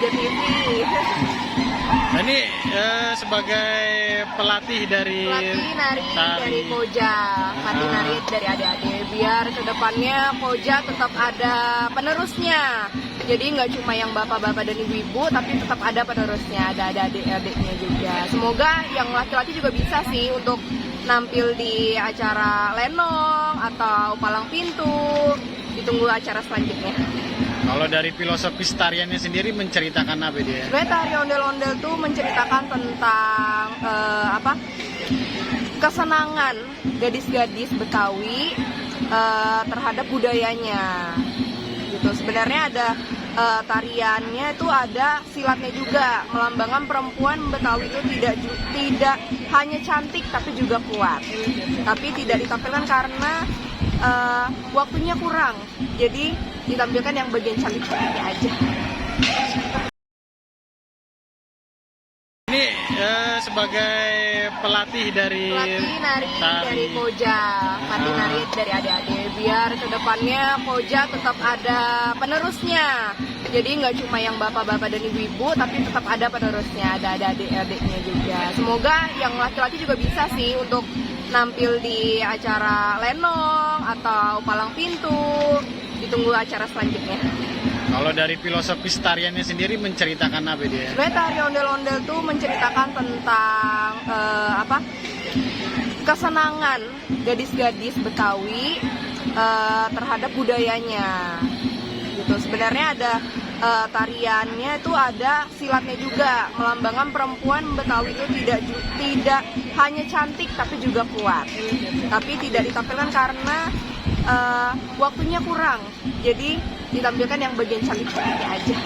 Raja TV. Nah, ini sebagai pelatih dari nari dari Koja, pelatih nari dari adik-adik, biar kedepannya Koja tetap ada penerusnya. Jadi nggak cuma yang bapak-bapak dan ibu-ibu, tapi tetap ada penerusnya, ada adik-adiknya juga. Semoga yang laki-laki juga bisa sih untuk nampil di acara lenong atau palang pintu. Ditunggu acara selanjutnya. Kalau dari filosofis tariannya sendiri menceritakan apa dia? Sebenarnya tari ondel-ondel tuh menceritakan tentang kesenangan gadis-gadis Betawi terhadap budayanya. Gitu. Sebenarnya ada tariannya itu ada silatnya juga, melambangkan perempuan Betawi itu tidak hanya cantik tapi juga kuat. Tapi tidak ditampilkan karena waktunya kurang. Jadi ditampilkan yang bagian cantik-cantiknya aja. Ini sebagai pelatih dari nari dari Koja, pelatih nari dari adik-adik, biar kedepannya Koja tetap ada penerusnya. Jadi nggak cuma yang bapak-bapak dan ibu-ibu, tapi tetap ada penerusnya, ada adik-adiknya juga. Semoga yang laki-laki juga bisa sih untuk nampil di acara lenong atau palang pintu. Ditunggu acara selanjutnya. Kalau dari filosofis tariannya sendiri menceritakan apa dia? Sebenarnya tari ondel-ondel tuh menceritakan tentang kesenangan gadis-gadis Betawi terhadap budayanya. Gitu. Sebenarnya ada tariannya itu ada silatnya juga, melambangkan perempuan Betawi itu tidak hanya cantik tapi juga kuat. Tapi tidak ditampilkan karena waktunya kurang. Jadi ditampilkan yang bagian cantik-cantiknya aja.